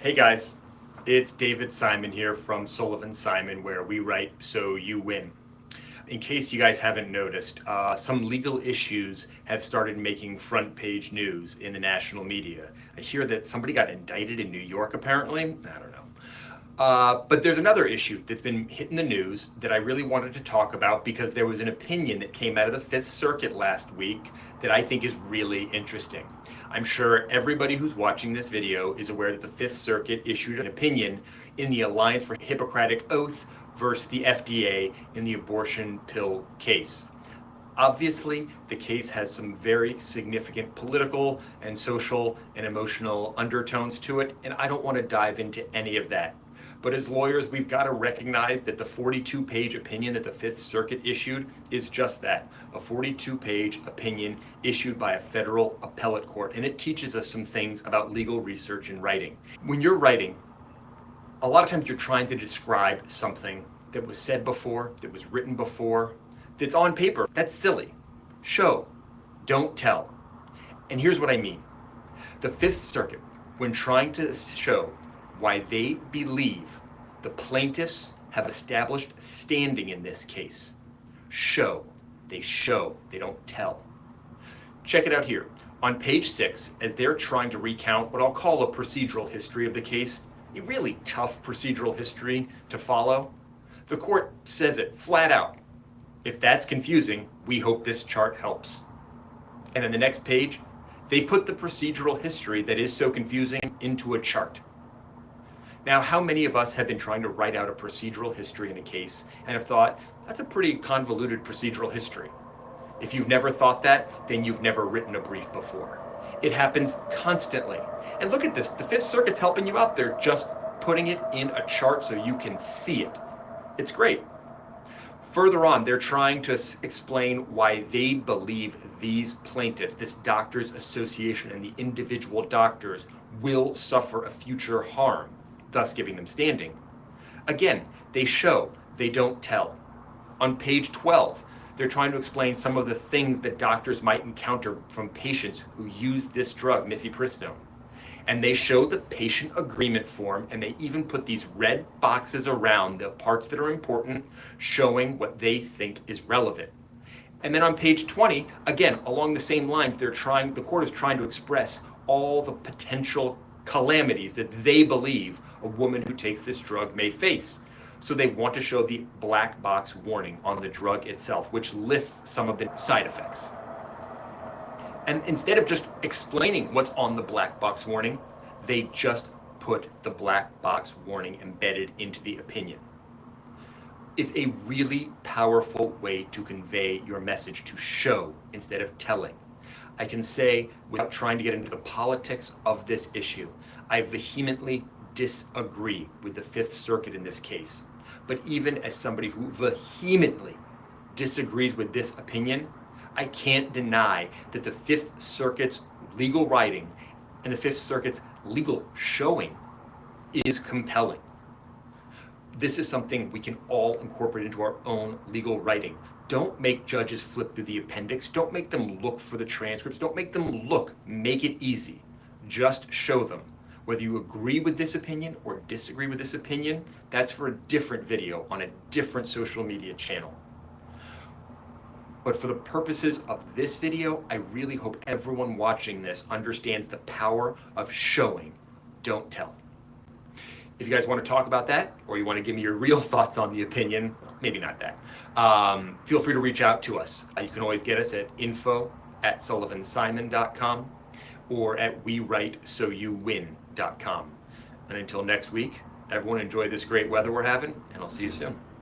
Hey guys, it's David Simon here from Sullivan Simon, where we write so you win. In case you guys haven't noticed, some legal issues have started making front page news in the national media. I hear that somebody got indicted in New York apparently. I don't know. But there's another issue that's been hitting the news that I really wanted to talk about because there was an opinion that came out of the Fifth Circuit last week that I think is really interesting. I'm sure everybody who's watching this video is aware that the Fifth Circuit issued an opinion in the Alliance for Hippocratic Oath versus the FDA in the abortion pill case. Obviously, the case has some very significant political and social and emotional undertones to it, and I don't want to dive into any of that. But as lawyers, we've got to recognize that the 42-page opinion that the Fifth Circuit issued is just that, a 42-page opinion issued by a federal appellate court, and it teaches us some things about legal research and writing. When you're writing, a lot of times you're trying to describe something that was said before, that was written before, that's on paper. That's silly. Show, don't tell. And here's what I mean. The Fifth Circuit, when trying to show why they believe the plaintiffs have established standing in this case, show, they don't tell. Check it out here. On page 6, as they're trying to recount what I'll call a procedural history of the case, a really tough procedural history to follow, the court says it flat out. If that's confusing, we hope this chart helps. And on the next page, they put the procedural history that is so confusing into a chart. Now, how many of us have been trying to write out a procedural history in a case and have thought, that's a pretty convoluted procedural history? If you've never thought that, then you've never written a brief before. It happens constantly. And look at this, the Fifth Circuit's helping you out there, just putting it in a chart so you can see it. It's great. Further on, they're trying to explain why they believe these plaintiffs, this doctors' association and the individual doctors, will suffer a future harm, thus giving them standing. Again, they show, they don't tell. On page 12, they're trying to explain some of the things that doctors might encounter from patients who use this drug, mifepristone. And they show the patient agreement form, and they even put these red boxes around the parts that are important, showing what they think is relevant. And then on page 20, again, along the same lines, the court is trying to express all the potential calamities that they believe a woman who takes this drug may face. So they want to show the black box warning on the drug itself, which lists some of the side effects. And instead of just explaining what's on the black box warning, they just put the black box warning embedded into the opinion. It's a really powerful way to convey your message, to show instead of telling. I can say, without trying to get into the politics of this issue, I vehemently disagree with the Fifth Circuit in this case. But even as somebody who vehemently disagrees with this opinion, I can't deny that the Fifth Circuit's legal writing and the Fifth Circuit's legal showing is compelling. This is something we can all incorporate into our own legal writing. Don't make judges flip through the appendix. Don't make them look for the transcripts. Don't make them look. Make it easy. Just show them. Whether you agree with this opinion or disagree with this opinion, that's for a different video on a different social media channel. But for the purposes of this video, I really hope everyone watching this understands the power of showing, don't tell. If you guys want to talk about that, or you want to give me your real thoughts on the opinion, maybe not that, feel free to reach out to us. You can always get us at info@sullivansimon.com or at wewritesouwin.com. And until next week, everyone enjoy this great weather we're having, and I'll see you soon.